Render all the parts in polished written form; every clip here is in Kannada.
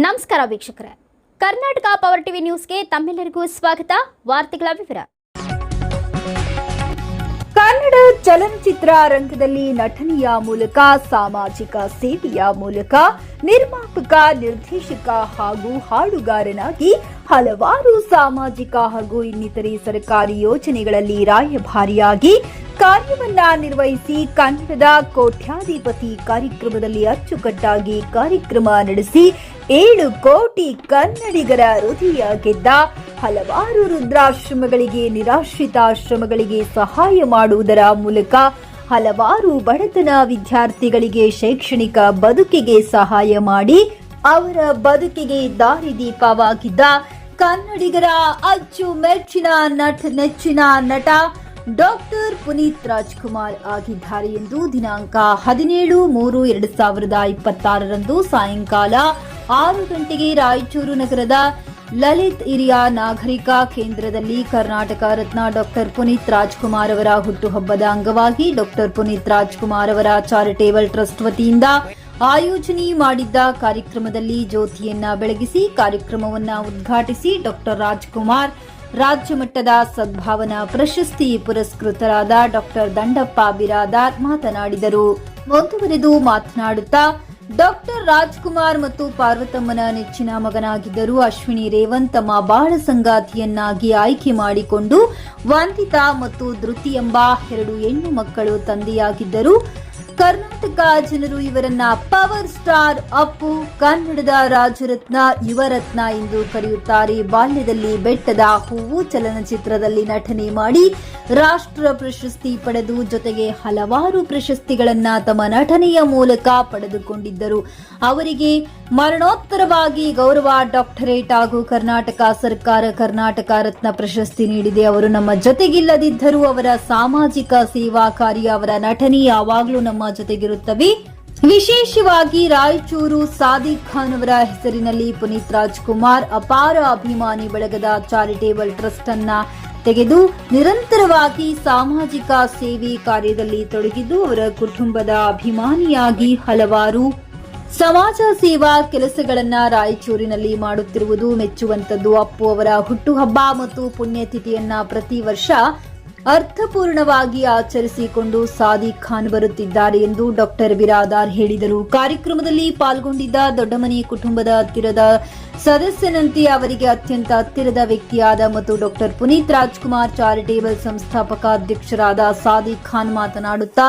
ನಮಸ್ಕಾರ ವೀಕ್ಷಕರೇ, ಕರ್ನಾಟಕ ಪವರ್ ಟಿವಿ ನ್ಯೂಸ್ಗೆ ತಮ್ಮೆಲ್ಲರಿಗೂ ಸ್ವಾಗತ. ವಾರ್ತೆಗಳ ವಿವರ. ಕನ್ನಡ ಚಲನಚಿತ್ರ ರಂಗದಲ್ಲಿ ನಟನೆಯ ಮೂಲಕ, ಸಾಮಾಜಿಕ ಸೇವೆಯ ಮೂಲಕ ನಿರ್ಮಾಪಕ, ನಿರ್ದೇಶಕ ಹಾಗೂ ಹಾಡುಗಾರನಾಗಿ ಹಲವಾರು ಸಾಮಾಜಿಕ ಹಾಗೂ ಇನ್ನಿತರೆ ಸರ್ಕಾರಿ ಯೋಜನೆಗಳಲ್ಲಿ ರಾಯಭಾರಿಯಾಗಿ ಕಾರ್ಯವನ್ನ ನಿರ್ವಹಿಸಿ ಕನ್ನಡದ ಕೋಟ್ಯಾಧಿಪತಿ ಕಾರ್ಯಕ್ರಮದಲ್ಲಿ ಅಚ್ಚುಕಟ್ಟಾಗಿ ಕಾರ್ಯಕ್ರಮ ನಡೆಸಿ 7 ಕೋಟಿ ಕನ್ನಡಿಗರ ಹೃದಯ ಗೆದ್ದ, ಹಲವಾರು ವೃದ್ಧಾಶ್ರಮಗಳಿಗೆ, ನಿರಾಶ್ರಿತಾಶ್ರಮಗಳಿಗೆ ಸಹಾಯ ಮಾಡುವುದರ ಮೂಲಕ ಹಲವಾರು ಬಡತನ ವಿದ್ಯಾರ್ಥಿಗಳಿಗೆ ಶೈಕ್ಷಣಿಕ ಬದುಕಿಗೆ ಸಹಾಯ ಮಾಡಿ ಅವರ ಬದುಕಿಗೆ ದಾರಿದೀಪವಾಗಿದ್ದ ಕನ್ನಡಿಗರ ಅಚ್ಚುಮೆಚ್ಚಿನ ನೆಚ್ಚಿನ ನಟ ಡಾಕ್ಟರ್ ಪುನೀತ್ ರಾಜ್ಕುಮಾರ್ ಆಗಿದ್ದಾರೆ ಎಂದು ದಿನಾಂಕ 17/3/2026 ಸಾಯಂಕಾಲ 6 ಗಂಟೆಗೆ ರಾಯಚೂರು ನಗರದ ಲಲಿತ್ ಹಿರಿಯ ನಾಗರಿಕ ಕೇಂದ್ರದಲ್ಲಿ ಕರ್ನಾಟಕ ರತ್ನ ಡಾಕ್ಟರ್ ಪುನೀತ್ ರಾಜ್ಕುಮಾರ್ ಅವರ ಹುಟ್ಟುಹಬ್ಬದ ಅಂಗವಾಗಿ ಡಾಕ್ಟರ್ ಪುನೀತ್ ರಾಜ್ಕುಮಾರ್ ಅವರ ಚಾರಿಟೇಬಲ್ ಟ್ರಸ್ಟ್ ವತಿಯಿಂದ ಆಯೋಜನೆ ಮಾಡಿದ್ದ ಕಾರ್ಯಕ್ರಮದಲ್ಲಿ ಜ್ಯೋತಿಯನ್ನ ಬೆಳಗಿಸಿ ಕಾರ್ಯಕ್ರಮವನ್ನು ಉದ್ಘಾಟಿಸಿ ಡಾಕ್ಟರ್ ರಾಜ್ಕುಮಾರ್ ರಾಜ್ಯ ಮಟ್ಟದ ಸದ್ಭಾವನಾ ಪ್ರಶಸ್ತಿ ಪುರಸ್ಕೃತರಾದ ಡಾಕ್ಟರ್ ದಂಡಪ್ಪ ಬಿರಾದಾರ್ ಮಾತನಾಡಿದರು. ಮುಂದುವರೆದು ಮಾತನಾಡುತ್ತಾ ಡಾಕ್ಟರ್ ರಾಜ್ಕುಮಾರ್ ಮತ್ತು ಪಾರ್ವತಮ್ಮನ ನೆಚ್ಚಿನ ಮಗನಾಗಿದ್ದರು. ಅಶ್ವಿನಿ ರೇವಂತ್ ತಮ್ಮ ಬಾಳ ಸಂಗಾತಿಯನ್ನಾಗಿ ಆಯ್ಕೆ ಮಾಡಿಕೊಂಡು ವಂದಿತಾ ಮತ್ತು ಧೃತಿ ಎಂಬ 2 ಹೆಣ್ಣು ಮಕ್ಕಳು ತಂದೆಯಾಗಿದ್ದರು. ಕರ್ನಾಟಕ ಜನರು ಇವರನ್ನ ಪವರ್ ಸ್ಟಾರ್ ಅಪ್ಪು, ಕನ್ನಡದ ರಾಜರತ್ನ, ಯುವರತ್ನ ಎಂದು ಕರೆಯುತ್ತಾರೆ. ಬಾಲ್ಯದಲ್ಲಿ ಬೆಟ್ಟದ ಹೂವು ಚಲನಚಿತ್ರದಲ್ಲಿ ನಟನೆ ಮಾಡಿ ರಾಷ್ಟ್ರ ಪ್ರಶಸ್ತಿ ಪಡೆದು ಜೊತೆಗೆ ಹಲವಾರು ಪ್ರಶಸ್ತಿಗಳನ್ನ ತಮ್ಮ ನಟನೆಯ ಮೂಲಕ ಪಡೆದುಕೊಂಡಿದ್ದರು. ಅವರಿಗೆ ಮರಣೋತ್ತರವಾಗಿ ಗೌರವ ಡಾಕ್ಟರೇಟ್ ಹಾಗೂ ಕರ್ನಾಟಕ ಸರ್ಕಾರ ಕರ್ನಾಟಕ ರತ್ನ ಪ್ರಶಸ್ತಿ ನೀಡಿದೆ. ಅವರು ನಮ್ಮ ಜೊತೆಗಿಲ್ಲದಿದ್ದರೂ ಅವರ ಸಾಮಾಜಿಕ ಸೇವಾ ಕಾರ್ಯ, ಅವರ ನಟನೆ ಯಾವಾಗಲೂ ನಮ್ಮ ಜೊತೆಗಿರುತ್ತವೆ. ವಿಶೇಷವಾಗಿ ರಾಯಚೂರು ಸಾದಿಕ್ ಖಾನ್ ಅವರ ಹೆಸರಿನಲ್ಲಿ ಪುನೀತ್ ರಾಜ್ಕುಮಾರ್ ಅಪಾರ ಅಭಿಮಾನಿ ಬಳಗದ ಚಾರಿಟೇಬಲ್ ಟ್ರಸ್ಟ್ ಅನ್ನ ತೆಗೆದು ನಿರಂತರವಾಗಿ ಸಾಮಾಜಿಕ ಸೇವೆ ಕಾರ್ಯದಲ್ಲಿ ತೊಡಗಿದ್ದು ಅವರ ಕುಟುಂಬದ ಅಭಿಮಾನಿಯಾಗಿ ಹಲವಾರು ಸಮಾಜ ಸೇವಾ ಕೆಲಸಗಳನ್ನ ರಾಯಚೂರಿನಲ್ಲಿ ಮಾಡುತ್ತಿರುವುದು ಮೆಚ್ಚುವಂತದ್ದು. ಅಪ್ಪು ಅವರ ಹುಟ್ಟುಹಬ್ಬ ಮತ್ತು ಪುಣ್ಯತಿಥಿಯನ್ನ ಪ್ರತಿ ವರ್ಷ ಅರ್ಥಪೂರ್ಣವಾಗಿ ಆಚರಿಸಿಕೊಂಡು ಸಾದಿಕ್ ಖಾನ್ ಬರುತ್ತಿದ್ದಾರೆ ಎಂದು ಡಾಕ್ಟರ್ ಬಿರಾದಾರ್ ಹೇಳಿದರು. ಕಾರ್ಯಕ್ರಮದಲ್ಲಿ ಪಾಲ್ಗೊಂಡಿದ್ದ ದೊಡ್ಡಮನಿ ಕುಟುಂಬದ ಹತ್ತಿರದ ಸದಸ್ಯನಂತೆ ಅವರಿಗೆ ಅತ್ಯಂತ ಹತ್ತಿರದ ವ್ಯಕ್ತಿಯಾದ ಮತ್ತು ಡಾಕ್ಟರ್ ಪುನೀತ್ ರಾಜ್ಕುಮಾರ್ ಚಾರಿಟೇಬಲ್ ಸಂಸ್ಥಾಪಕ ಅಧ್ಯಕ್ಷರಾದ ಸಾದಿಕ್ ಖಾನ್ ಮಾತನಾಡುತ್ತಾ,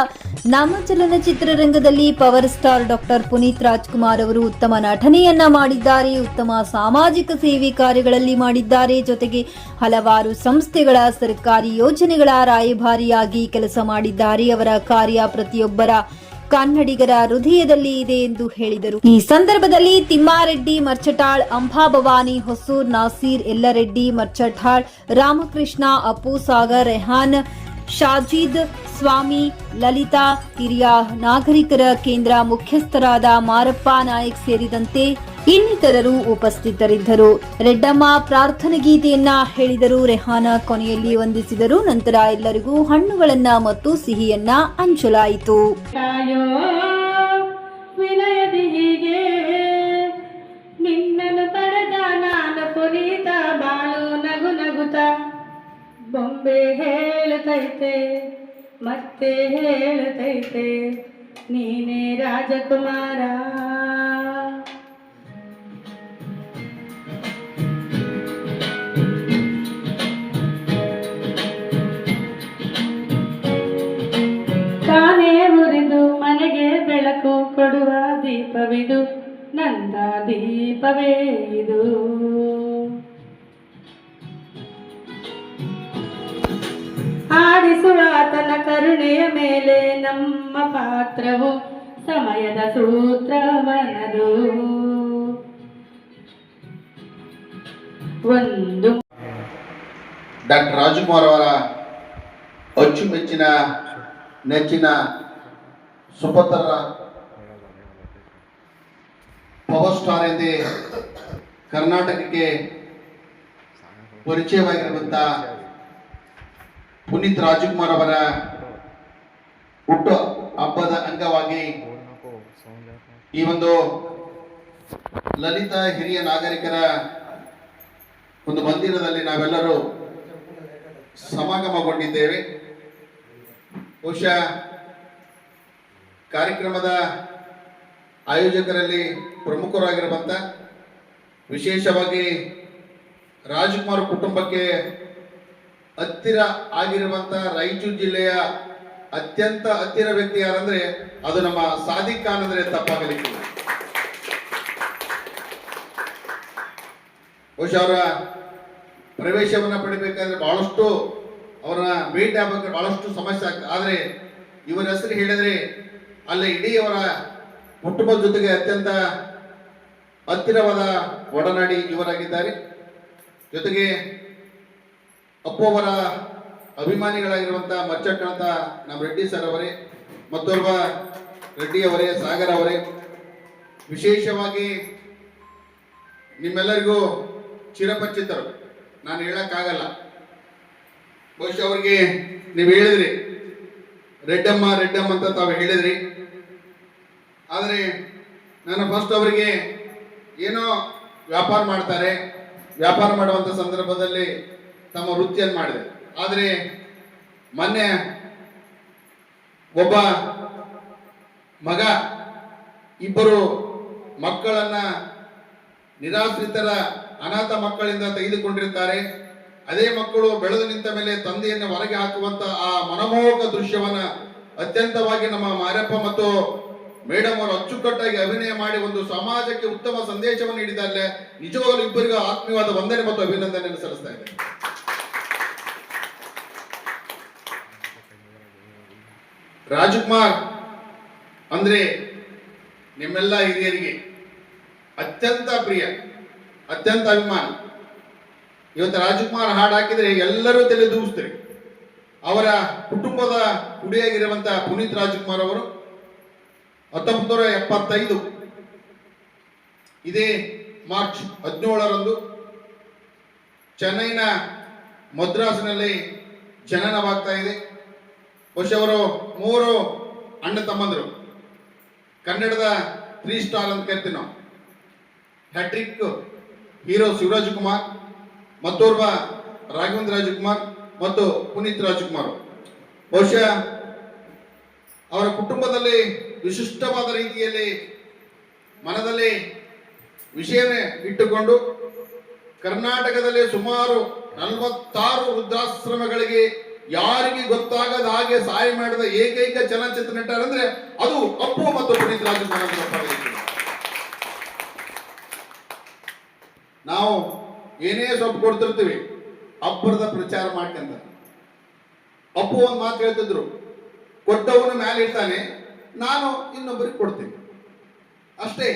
ನಮ್ಮ ಚಲನಚಿತ್ರರಂಗದಲ್ಲಿ power star doctor Puneeth Rajkumar ಅವರು ಉತ್ತಮ ನಟನೆಯನ್ನ ಮಾಡಿದ್ದಾರೆ, ಉತ್ತಮ ಸಾಮಾಜಿಕ ಸೇವೆ ಕಾರ್ಯಗಳಲ್ಲಿ ಮಾಡಿದ್ದಾರೆ, ಜೊತೆಗೆ ಹಲವಾರು ಸಂಸ್ಥೆಗಳ ಸರ್ಕಾರಿ ಯೋಜನೆಗಳ ರಾಯಭಾರಿಯಾಗಿ ಕೆಲಸ ಮಾಡಿದ್ದಾರೆ. ಅವರ ಕಾರ್ಯ ಪ್ರತಿಯೊಬ್ಬರ ಕನ್ನಡಿಗರ ಹೃದಯದಲ್ಲಿ ಇದೆ ಎಂದು ಹೇಳಿದರು. ಈ ಸಂದರ್ಭದಲ್ಲಿ ತಿಮ್ಮಾರೆಡ್ಡಿ ಮರ್ಚಟಾಳ್, ಅಂಬಾಭವಾನಿ ಹೊಸೂರ್, ನಾಸೀರ್ ಎಲ್ಲರೆಡ್ಡಿ ಮರ್ಚಟಾಳ್, ರಾಮಕೃಷ್ಣ, ಅಪ್ಪು ಸಾಗರ್, ರೆಹಾನ್, ಶಾಜೀದ್, ಸ್ವಾಮಿ, ಲಲಿತಾ, ಹಿರಿಯ ನಾಗರಿಕರ ಕೇಂದ್ರ ಮುಖ್ಯಸ್ಥರಾದ ಮಾರಪ್ಪ ನಾಯಕ್ ಸೇರಿದಂತೆ ಇನ್ನಿತರರು ಉಪಸ್ಥಿತರಿದ್ದರು. ರೆಡ್ಡಮ್ಮ ಪ್ರಾರ್ಥನೆ ಗೀತೆಯನ್ನ ಹೇಳಿದರು. ರೆಹಾನ ಕೊನೆಯಲ್ಲಿ ವಂದಿಸಿದರು. ನಂತರ ಎಲ್ಲರಿಗೂ ಹಣ್ಣುಗಳನ್ನ ಮತ್ತು ಸಿಹಿಯನ್ನ ಹಂಚಲಾಯಿತು. ವಿನಯದಿ ಹೀಗೆ ನಿನ್ನನ್ನು ಪಡೆದ ನಾನು ಪುನೀತ ಬಾಳು ನಗು ನಗುತ್ತ ಬೊಂಬೆ ಹೇಳುತ್ತೈತೆ ಮತ್ತೆ ಹೇಳುತ್ತೈತೆ ನೀನೇ ರಾಜಕುಮಾರ. ತಾನೇ ಉರಿದು ಮನೆಗೆ ಬೆಳಕು ಕೊಡುವ ದೀಪವಿದು, ನಂದ ದೀಪವೇ ಇದು. ಆಡಿಸುವ ಆತನ ಕರುಣೆಯ ಮೇಲೆ ನಮ್ಮ ಪಾತ್ರವು ಸಮಯದ ಸೂತ್ರವನದು. ಒಂದು ಡಾಕ್ಟರ್ ರಾಜ್ಕುಮಾರ್ ಅವರ ಅಚ್ಚುಮೆಚ್ಚಿನ ನೆಚ್ಚಿನ ಸುಪುತ್ರ ಪವರ್ ಸ್ಟಾರ್ ಎಂದೇ ಕರ್ನಾಟಕಕ್ಕೆ ಪರಿಚಯವಾಗಿರುವಂಥ ಪುನೀತ್ ರಾಜ್ಕುಮಾರ್ ಅವರ ಹುಟ್ಟು ಹಬ್ಬದ ಅಂಗವಾಗಿ ಈ ಒಂದು ಲಲಿತ ಹಿರಿಯ ನಾಗರಿಕರ ಒಂದು ಮಂದಿರದಲ್ಲಿ ನಾವೆಲ್ಲರೂ ಸಮಾಗಮಗೊಂಡಿದ್ದೇವೆ. ಬಹುಶಃ ಕಾರ್ಯಕ್ರಮದ ಆಯೋಜಕರಲ್ಲಿ ಪ್ರಮುಖರಾಗಿರುವಂಥ, ವಿಶೇಷವಾಗಿ ರಾಜ್ಕುಮಾರ್ ಕುಟುಂಬಕ್ಕೆ ಹತ್ತಿರ ಆಗಿರುವಂಥ ರಾಯಚೂರು ಜಿಲ್ಲೆಯ ಅತ್ಯಂತ ಹತ್ತಿರ ವ್ಯಕ್ತಿ ಯಾರಂದ್ರೆ ಅದು ನಮ್ಮ ಸಾದಿಕ್ ಖಾನ್ ಅಂದ್ರೆ ತಪ್ಪಾಗಲಿಕ್ಕಿಲ್ಲ. ಬಹುಶಃ ಅವರ ಪ್ರವೇಶವನ್ನ ಪಡಿಬೇಕಾದ್ರೆ ಬಹಳಷ್ಟು ಅವರನ್ನ ಭೇಟಿ ಆಗಬೇಕಾದ್ರೆ ಬಹಳಷ್ಟು ಸಮಸ್ಯೆ ಆಗ್ತದೆ. ಆದರೆ ಇವರ ಹೆಸರು ಹೇಳಿದ್ರೆ ಅಲ್ಲಿ ಇಡೀ ಅವರ ಕುಟುಂಬದ ಜೊತೆಗೆ ಅತ್ಯಂತ ಹತ್ತಿರವಾದ ಒಡನಾಡಿ ಇವರಾಗಿದ್ದಾರೆ. ಜೊತೆಗೆ ಅಪ್ಪು ಅವರ ಅಭಿಮಾನಿಗಳಾಗಿರುವಂತಹ ಮಚ್ಚಟ್ ಅಂತ ನಮ್ಮ ರೆಡ್ಡಿ ಸರ್ ಅವರೇ, ಮತ್ತೊಬ್ಬ ರೆಡ್ಡಿ ಅವರೇ, ಸಾಗರ್ ಅವರೇ, ವಿಶೇಷವಾಗಿ ನಿಮ್ಮೆಲ್ಲರಿಗೂ ಚಿರಪರಿಚಿತರು, ನಾನು ಹೇಳಕ್ಕಾಗಲ್ಲ. ಬಹುಶಃ ಅವ್ರಿಗೆ ನೀವು ಹೇಳಿದ್ರಿ ರೆಡ್ಡಮ್ಮ ರೆಡ್ಡಮ್ಮ ಅಂತ ತಾವು ಹೇಳಿದ್ರಿ. ಆದರೆ ನಾನು ಫಸ್ಟ್ ಅವರಿಗೆ ಏನೋ ವ್ಯಾಪಾರ ಮಾಡ್ತಾರೆ, ವ್ಯಾಪಾರ ಮಾಡುವಂಥ ಸಂದರ್ಭದಲ್ಲಿ ತಮ್ಮ ವೃತ್ತಿಯನ್ನು ಮಾಡಿದೆ. ಆದರೆ ಮೊನ್ನೆ ಒಬ್ಬ ಮಗ ಇಬ್ಬರು ಮಕ್ಕಳನ್ನ ನಿರಾಶ್ರಿತರ ಅನಾಥ ಮಕ್ಕಳಿಂದ ತೆಗೆದುಕೊಂಡಿರ್ತಾರೆ. ಅದೇ ಮಕ್ಕಳು ಬೆಳೆದು ನಿಂತ ಮೇಲೆ ತಂದೆಯನ್ನು ಹೊರಗೆ ಹಾಕುವಂತ ಆ ಮನಮೋಹಕ ದೃಶ್ಯವನ್ನ ಅತ್ಯಂತವಾಗಿ ನಮ್ಮ ಮಾರಪ್ಪ ಮತ್ತು ಮೇಡಮ್ ಅವರು ಅಚ್ಚುಕಟ್ಟಾಗಿ ಅಭಿನಯ ಮಾಡಿ ಒಂದು ಸಮಾಜಕ್ಕೆ ಉತ್ತಮ ಸಂದೇಶವನ್ನು ನೀಡಿದ್ದಾರೆ. ನಿಜವಾಗಲೂ ಇಬ್ಬರಿಗೂ ಆತ್ಮೀಯವಾದ ವಂದನೆ ಮತ್ತು ಅಭಿನಂದನೆಯನ್ನು ಸಲ್ಲಿಸ್ತಾ ಇದ್ದೇನೆ. ರಾಜ್ಕುಮಾರ್ ಅಂದ್ರೆ ನಿಮ್ಮೆಲ್ಲ ಹಿರಿಯರಿಗೆ ಅತ್ಯಂತ ಪ್ರಿಯ, ಅತ್ಯಂತ ಅಭಿಮಾನ. ಇವತ್ತು ರಾಜ್ಕುಮಾರ್ ಹಾಡು ಹಾಕಿದ್ರೆ ಎಲ್ಲರೂ ತಲೆ ದೂಗಿಸ್ತಾರೆ. ಅವರ ಕುಟುಂಬದ ಕುಡಿಯಾಗಿರುವಂತಹ ಪುನೀತ್ ರಾಜ್ಕುಮಾರ್ ಅವರು 1975 ಇದೇ ಮಾರ್ಚ್ 17ರಂದು ಚೆನ್ನೈನ ಮದ್ರಾಸ್ನಲ್ಲಿ ಜನನವಾಗ್ತಾ ಇದೆ. ಬಹುಶಃ ಅವರು 3 ಅಣ್ಣ ತಮ್ಮಂದರು. ಕನ್ನಡದ 3 ಸ್ಟಾರ್ ಅಂತ ಕರಿತೀವಿ ನಾವು. ಹ್ಯಾಟ್ರಿಕ್ ಹೀರೋ ಶಿವರಾಜ್ ಕುಮಾರ್, ಮತ್ತೋರ್ವ ರಾಘವೇಂದ್ರ ರಾಜಕುಮಾರ್ ಮತ್ತು ಪುನೀತ್ ರಾಜ್ಕುಮಾರ್. ಬಹುಶಃ ಅವರ ಕುಟುಂಬದಲ್ಲಿ ವಿಶಿಷ್ಟವಾದ ರೀತಿಯಲ್ಲಿ ಮನದಲ್ಲಿ ವಿಷಯನೇ ಇಟ್ಟುಕೊಂಡು ಕರ್ನಾಟಕದಲ್ಲಿ ಸುಮಾರು 46 ವೃದ್ಧಾಶ್ರಮಗಳಿಗೆ ಯಾರಿಗೆ ಗೊತ್ತಾಗದ ಹಾಗೆ ಸಹಾಯ ಮಾಡಿದ ಏಕೈಕ ಚಲನಚಿತ್ರ ನಟ ಅಂದ್ರೆ ಅದು ಅಪ್ಪು ಮತ್ತು ಪುನೀತ್ ರಾಜ್ಕುಮಾರ್ ಅಂತ. ನಾವು ಏನೇ ಸ್ವಲ್ಪ ಕೊಡ್ತಿರ್ತೀವಿ, ಅಬ್ಬರದ ಪ್ರಚಾರ ಮಾಡ್ಕೊಂತ. ಅಪ್ಪು ಒಂದು ಮಾತು ಹೇಳ್ತಿದ್ರು, ಕೊಟ್ಟವನು ಮೇಲೆ ಇರ್ತಾನೆ, ನಾನು ಇನ್ನೊಬ್ಬರಿಗೆ ಕೊಡ್ತೀನಿ ಅಷ್ಟೇ.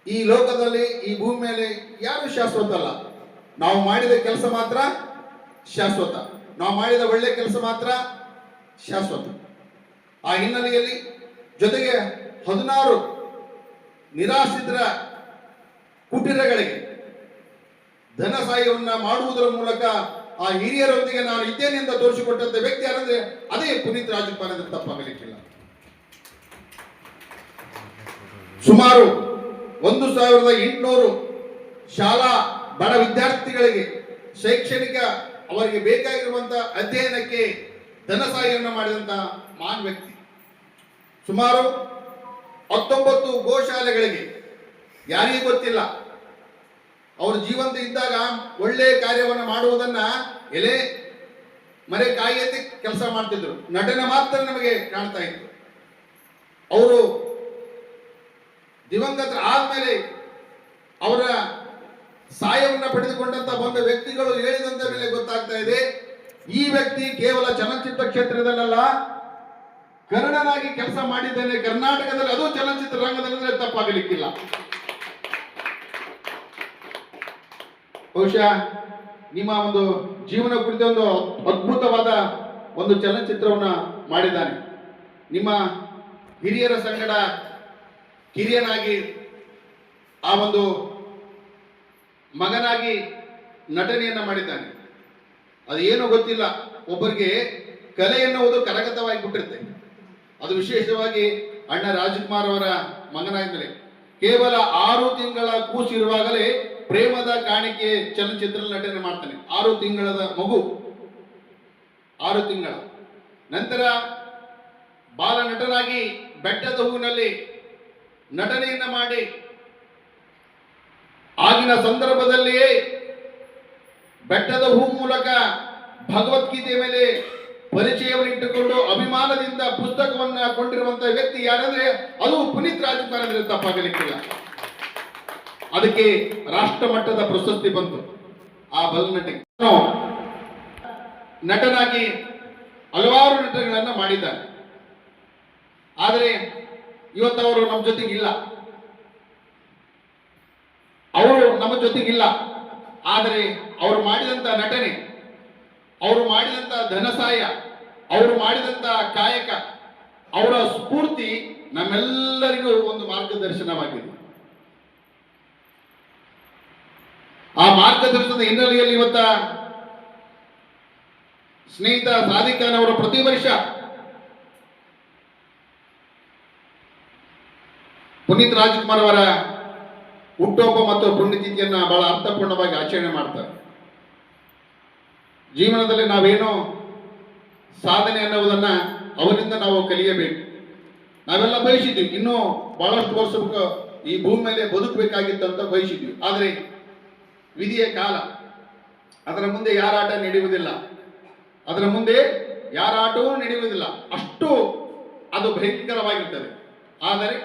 ಈ ಲೋಕದಲ್ಲಿ ಈ ಭೂಮಿ ಮೇಲೆ ಯಾರು ಶಾಶ್ವತ ಅಲ್ಲ. ನಾವು ಮಾಡಿದ ಕೆಲಸ ಮಾತ್ರ ಶಾಶ್ವತ, ನಾವು ಮಾಡಿದ ಒಳ್ಳೆ ಕೆಲಸ ಮಾತ್ರ ಶಾಶ್ವತ. ಆ ಹಿನ್ನೆಲೆಯಲ್ಲಿ ಜೊತೆಗೆ 16 ನಿರಾಶ್ರಿತರ ಕುಟೀರಗಳಿಗೆ ಧನ ಸಹಾಯವನ್ನ ಮಾಡುವುದರ ಮೂಲಕ ಆ ಹಿರಿಯರೊಂದಿಗೆ ನಾನು ಇದ್ದೇನೆ ಅಂತ ತೋರಿಸಿಕೊಟ್ಟಂತ ವ್ಯಕ್ತಿ ಯಾರಂದ್ರೆ ಅದೇ ಪುನೀತ್ ರಾಜ್ಕುಮಾರ್ ಅಂದ್ರೆ ತಪ್ಪಾಗಲಿಕ್ಕಿಲ್ಲ. ಸುಮಾರು 1800 ಶಾಲಾ ಬಡ ವಿದ್ಯಾರ್ಥಿಗಳಿಗೆ ಶೈಕ್ಷಣಿಕ ಅವರಿಗೆ ಬೇಕಾಗಿರುವಂತಹ ಅಧ್ಯಯನಕ್ಕೆ ಧನ ಸಹಾಯವನ್ನು ಮಾಡಿದಂತ ಮಹಾನ್ ವ್ಯಕ್ತಿ. ಸುಮಾರು 19 ಗೋಶಾಲೆಗಳಿಗೆ, ಯಾರಿಗೂ ಗೊತ್ತಿಲ್ಲ, ಅವರು ಜೀವಂತ ಇದ್ದಾಗ ಒಳ್ಳೆ ಕಾರ್ಯವನ್ನು ಮಾಡುವುದನ್ನ ಎಲೆ ಮರೆ ಕಾಯಿಯಂತೆ ಕೆಲಸ ಮಾಡ್ತಿದ್ರು. ನಟನೆ ಮಾತ್ರ ನಮಗೆ ಕಾಣ್ತಾ ಇತ್ತು. ಅವರು ದಿವಂಗತ ಆದ್ಮೇಲೆ ಅವರ ಸಹಾಯವನ್ನ ಪಡೆದುಕೊಂಡಂತ ಬಂದ ವ್ಯಕ್ತಿಗಳು ಹೇಳಿದಂತ ಮೇಲೆ ಗೊತ್ತಾಗ್ತಾ ಇದೆ, ಈ ವ್ಯಕ್ತಿ ಕೇವಲ ಚಲನಚಿತ್ರ ಕ್ಷೇತ್ರದಲ್ಲ, ಕನ್ನಡನಾಗಿ ಕೆಲಸ ಮಾಡಿದ್ದೇನೆ ಕರ್ನಾಟಕದಲ್ಲಿ, ಅದು ಚಲನಚಿತ್ರ ರಂಗದಲ್ಲಿ ತಪ್ಪಾಗಲಿಕ್ಕಿಲ್ಲ. ಬಹುಶಃ ನಿಮ್ಮ ಒಂದು ಜೀವನ ಕುರಿತ ಒಂದು ಅದ್ಭುತವಾದ ಒಂದು ಚಲನಚಿತ್ರವನ್ನ ಮಾಡಿದ್ದಾನೆ. ನಿಮ್ಮ ಹಿರಿಯರ ಸಂಗಡ ಕಿರಿಯನಾಗಿ, ಆ ಒಂದು ಮಗನಾಗಿ ನಟನೆಯನ್ನ ಮಾಡಿದ್ದಾನೆ. ಅದು ಏನೋ ಗೊತ್ತಿಲ್ಲ, ಒಬ್ಬರಿಗೆ ಕಲೆ ಎನ್ನುವುದು ಕರಗತವಾಗಿ ಬಿಟ್ಟಿರುತ್ತೆ. ಅದು ವಿಶೇಷವಾಗಿ ಅಣ್ಣ ರಾಜ್ಕುಮಾರ್ ಅವರ ಮಗನಾದ್ಮೇಲೆ ಕೇವಲ 6 ತಿಂಗಳ ಕೂಸಿರುವಾಗಲೇ ಪ್ರೇಮದ ಕಾಣಿಕೆ ಚಲನಚಿತ್ರ ನಟನೆ ಮಾಡ್ತಾನೆ. 6 ತಿಂಗಳದ ಮಗು, 6 ತಿಂಗಳ ನಂತರ ಬಾಲ ನಟನಾಗಿ ಬೆಟ್ಟದ ಹೂವಿನಲ್ಲಿ ನಟನೆಯನ್ನ ಮಾಡಿ ಆಗಿನ ಸಂದರ್ಭದಲ್ಲಿಯೇ ಬೆಟ್ಟದ ಹೂ ಮೂಲಕ ಭಗವದ್ಗೀತೆ ಮೇಲೆ ಪರಿಚಯವನ್ನು ಇಟ್ಟುಕೊಂಡು ಅಭಿಮಾನದಿಂದ ಪುಸ್ತಕವನ್ನ ಕೊಂಡಿರುವಂತಹ ವ್ಯಕ್ತಿ ಯಾರಂದ್ರೆ ಅದು ಪುನೀತ್ ರಾಜ್ಕುಮಾರ್ ಅಂದ್ರೆ ತಪ್ಪಾಗಲಿಕ್ಕಿಲ್ಲ. ಅದಕ್ಕೆ ರಾಷ್ಟ್ರ ಮಟ್ಟದ ಪ್ರಶಸ್ತಿ ಬಂತು ಆ ಬಲ್ನಟಿಗೆ. ನಟನಾಗಿ ಹಲವಾರು ನಟನೆಗಳನ್ನ ಮಾಡಿದ್ದಾರೆ. ಆದರೆ ಇವತ್ತು ಅವರು ನಮ್ಮ ಜೊತೆಗಿಲ್ಲ, ಅವರು ನಮ್ಮ ಜೊತೆಗಿಲ್ಲ. ಆದರೆ ಅವರು ಮಾಡಿದಂತ ನಟನೆ, ಅವರು ಮಾಡಿದಂತ ಧನಸಹಾಯ, ಅವರು ಮಾಡಿದಂತ ಕಾಯಕ, ಅವರ ಸ್ಫೂರ್ತಿ ನಮ್ಮೆಲ್ಲರಿಗೂ ಒಂದು ಮಾರ್ಗದರ್ಶನವಾಗಿದೆ. ಆ ಮಾರ್ಗದರ್ಶನದ ಹಿನ್ನೆಲೆಯಲ್ಲಿ ಇವತ್ತ ಸ್ನೇಹಿತ ಸಾದಿಕ್ ಖಾನ್ ಅವರು ಪ್ರತಿ ವರ್ಷ ಪುನೀತ್ ರಾಜ್ಕುಮಾರ್ ಅವರ ಹುಟ್ಟುಹಬ್ಬ ಮತ್ತು ಪುಣ್ಯತಿಥಿಯನ್ನ ಬಹಳ ಅರ್ಥಪೂರ್ಣವಾಗಿ ಆಚರಣೆ ಮಾಡ್ತಾರೆ. ಜೀವನದಲ್ಲಿ ನಾವೇನೋ ಸಾಧನೆ ಅನ್ನುವುದನ್ನ ಅವರಿಂದ ನಾವು ಕಲಿಯಬೇಕು. ನಾವೆಲ್ಲ ಬಯಸಿದ್ವಿ ಇನ್ನೂ ಬಹಳಷ್ಟು ವರ್ಷ ಈ ಭೂಮಿ ಮೇಲೆ ಬದುಕಬೇಕಾಗಿತ್ತು ಅಂತ ಬಯಸಿದ್ವಿ. ಆದರೆ ವಿಧಿಯ ಕಾಲ, ಅದರ ಮುಂದೆ ಯಾರ ಆಟ ನಡೆಯುವುದಿಲ್ಲ, ಅದರ ಮುಂದೆ ಯಾರ ಆಟವೂ ನಡೆಯುವುದಿಲ್ಲ. ಅಷ್ಟು ಅದು ಭಯಂಕರವಾಗಿರ್ತದೆ. ಆದರೆ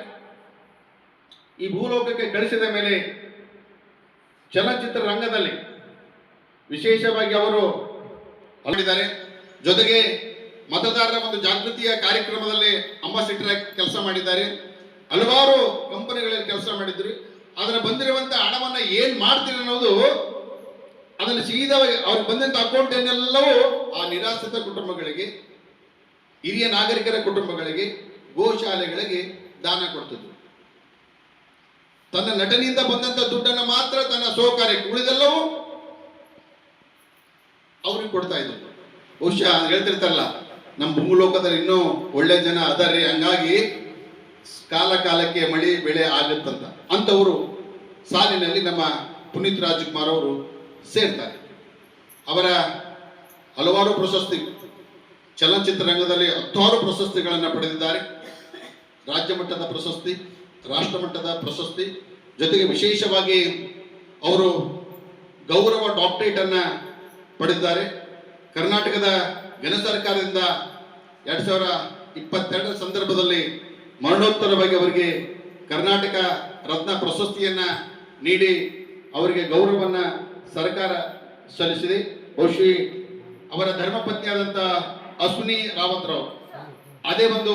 ಈ ಭೂಲೋಕಕ್ಕೆ ಕಳಿಸಿದ ಮೇಲೆ ಚಲನಚಿತ್ರ ರಂಗದಲ್ಲಿ ವಿಶೇಷವಾಗಿ ಅವರು ಅಲ್ಲಿದ್ದಾರೆ. ಜೊತೆಗೆ ಮತದಾರರ ಒಂದು ಜಾಗೃತಿಯ ಕಾರ್ಯಕ್ರಮದಲ್ಲಿ ಅಂಬಾಸಿಡರ್ ಆಗಿ ಕೆಲಸ ಮಾಡಿದ್ದಾರೆ. ಹಲವಾರು ಕಂಪನಿಗಳಲ್ಲಿ ಕೆಲಸ ಮಾಡಿದ್ರು. ಅದರ ಬಂದಿರುವಂತಹ ಹಣವನ್ನ ಏನ್ ಮಾಡ್ತೀರಿ ಅನ್ನೋದು ಅದನ್ನು ಸೀದಾ ಅವ್ರಿಗೆ ಬಂದಂತ ಅಕೌಂಟ್ ಏನೆಲ್ಲವೂ ಆ ನಿರಾಶ್ರಿತ ಕುಟುಂಬಗಳಿಗೆ, ಹಿರಿಯ ನಾಗರಿಕರ ಕುಟುಂಬಗಳಿಗೆ, ಗೋಶಾಲೆಗಳಿಗೆ ದಾನ ಕೊಡ್ತಿದ್ರು. ತನ್ನ ನಟನೆಯಿಂದ ಬಂದಂತ ದುಡ್ಡನ್ನು ಮಾತ್ರ ತನ್ನ ಸಹಕಾರ್ಯಕ್ಕೆ, ಉಳಿದೆಲ್ಲವೂ ಅವ್ರಿಗೆ ಕೊಡ್ತಾ ಇದ್ರು. ಬಹುಶಃ ಹೇಳ್ತಿರ್ತಾರಲ್ಲ, ನಮ್ಮ ಭೂಲೋಕದಲ್ಲಿ ಇನ್ನೂ ಒಳ್ಳೆ ಜನ ಅದರಿ, ಹಂಗಾಗಿ ಕಾಲ ಕಾಲಕ್ಕೆ ಮಳಿ ಬೆಳೆ ಆಗುತ್ತಂತ ಅಂತವರು ಸಾಲಿನಲ್ಲಿ ನಮ್ಮ ಪುನೀತ್ ರಾಜ್ಕುಮಾರ್ ಅವರು ಸೇರ್ತಾರೆ. ಅವರ ಹಲವಾರು ಪ್ರಶಸ್ತಿ, ಚಲನಚಿತ್ರ ರಂಗದಲ್ಲಿ 10 ಪ್ರಶಸ್ತಿಗಳನ್ನು ಪಡೆದಿದ್ದಾರೆ. ರಾಜ್ಯ ಮಟ್ಟದ ಪ್ರಶಸ್ತಿ, ರಾಷ್ಟ್ರ ಮಟ್ಟದ ಪ್ರಶಸ್ತಿ, ಜೊತೆಗೆ ವಿಶೇಷವಾಗಿ ಅವರು ಗೌರವ ಡಾಕ್ಟರೇಟ್ ಅನ್ನ ಪಡೆದಿದ್ದಾರೆ. ಕರ್ನಾಟಕದ ಘನ ಸರ್ಕಾರದಿಂದ 2022 ಸಂದರ್ಭದಲ್ಲಿ ಮರಣೋತ್ತರವಾಗಿ ಅವರಿಗೆ ಕರ್ನಾಟಕ ರತ್ನ ಪ್ರಶಸ್ತಿಯನ್ನ ನೀಡಿ ಅವರಿಗೆ ಗೌರವವನ್ನ ಸರ್ಕಾರ ಸಲ್ಲಿಸಿದೆ. ಬಹುಶಃ ಅವರ ಧರ್ಮಪತ್ನಿಯಾದಂಥ ಅಶ್ವಿನಿ ರಾವತ್ ರಾವ್ ಅದೇ ಒಂದು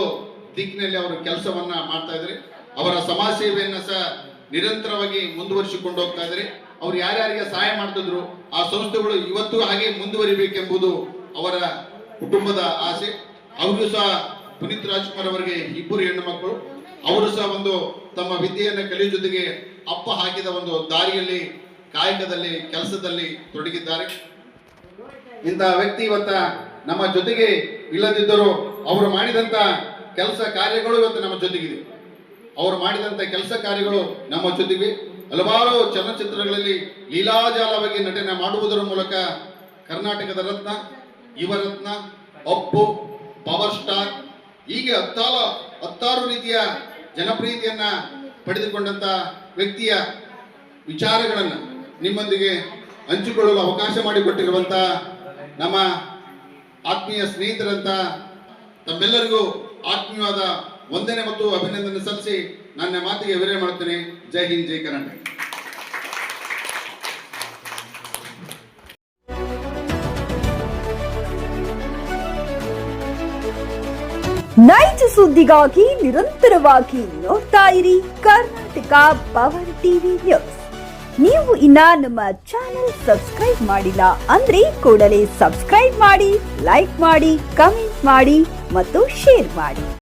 ದಿಕ್ಕಿನಲ್ಲಿ ಅವರು ಕೆಲಸವನ್ನ ಮಾಡ್ತಾ ಇದ್ದಾರೆ. ಅವರ ಸಮಾಜ ಸೇವೆಯನ್ನ ಸಹ ನಿರಂತರವಾಗಿ ಮುಂದುವರಿಸಿಕೊಂಡು ಹೋಗ್ತಾ ಇದ್ದಾರೆ. ಅವ್ರು ಯಾರ್ಯಾರಿಗೆ ಸಹಾಯ ಮಾಡ್ತಿದ್ರು ಆ ಸಂಸ್ಥೆಗಳು ಇವತ್ತು ಹಾಗೆ ಮುಂದುವರಿಬೇಕೆಂಬುದು ಅವರ ಕುಟುಂಬದ ಆಸೆ. ಅವರು ಸಹ ಪುನೀತ್ ರಾಜ್ಕುಮಾರ್ ಅವರಿಗೆ 2 ಹೆಣ್ಣು ಮಕ್ಕಳು. ಅವರು ಸಹ ಒಂದು ತಮ್ಮ ವಿದ್ಯೆಯನ್ನು ಕಲಿಯುವ ಜೊತೆಗೆ ಅಪ್ಪ ಹಾಕಿದ ಒಂದು ದಾರಿಯಲ್ಲಿ, ಕಾಯಕದಲ್ಲಿ, ಕೆಲಸದಲ್ಲಿ ತೊಡಗಿದ್ದಾರೆ. ಇಂತಹ ವ್ಯಕ್ತಿ ಇವತ್ತ ನಮ್ಮ ಜೊತೆಗೆ ಇಲ್ಲದಿದ್ದರೂ ಅವರು ಮಾಡಿದಂತ ಕೆಲಸ ಕಾರ್ಯಗಳು ಇವತ್ತು ನಮ್ಮ ಜೊತೆಗಿದೆ. ಅವರು ಮಾಡಿದಂತ ಕೆಲಸ ಕಾರ್ಯಗಳು ನಮ್ಮ ಜೊತೆಗೆ. ಹಲವಾರು ಚಲನಚಿತ್ರಗಳಲ್ಲಿ ಲೀಲಾಜಾಲವಾಗಿ ನಟನೆ ಮಾಡುವುದರ ಮೂಲಕ ಕರ್ನಾಟಕದ ರತ್ನ, ಯುವ ರತ್ನ, ಅಪ್ಪು, ಪವರ್ ಸ್ಟಾರ್ ಹೀಗೆ 16 ರೀತಿಯ ಜನಪ್ರಿಯತೆಯನ್ನ ಪಡೆದುಕೊಂಡಂತ ವ್ಯಕ್ತಿಯ ವಿಚಾರಗಳನ್ನು ನಿಮ್ಮೊಂದಿಗೆ ಹಂಚಿಕೊಳ್ಳಲು ಅವಕಾಶ ಮಾಡಿಕೊಟ್ಟಿರುವಂತ ನಮ್ಮ ಆತ್ಮೀಯ ಸ್ನೇಹಿತರಂತ ತಮ್ಮೆಲ್ಲರಿಗೂ ಆತ್ಮೀಯವಾದ ವಂದನೆ ಮತ್ತು ಅಭಿನಂದನೆ ಸಲ್ಲಿಸಿ ನನ್ನ ಮಾತಿಗೆ ವಿರಾಮ ಮಾಡ್ತೇನೆ. ಜೈ ಹಿಂದ್, ಜೈ ಕರ್ನಾಟಕ. ನೈಜ ಸುದ್ದಿಗಾಗಿ ನಿರಂತರವಾಗಿ ನೋಡ್ತಾ ಇರಿ ಕರ್ನಾಟಕ ಪವರ್ ಟಿವಿ ನ್ಯೂಸ್. ನೀವು ಇನ್ನ ನಮ್ಮ ಚಾನೆಲ್ ಸಬ್ಸ್ಕ್ರೈಬ್ ಮಾಡಿಲ್ಲ ಅಂದ್ರೆ ಕೂಡಲೇ ಸಬ್ಸ್ಕ್ರೈಬ್ ಮಾಡಿ, ಲೈಕ್ ಮಾಡಿ, ಕಮೆಂಟ್ ಮಾಡಿ ಮತ್ತು ಶೇರ್ ಮಾಡಿ.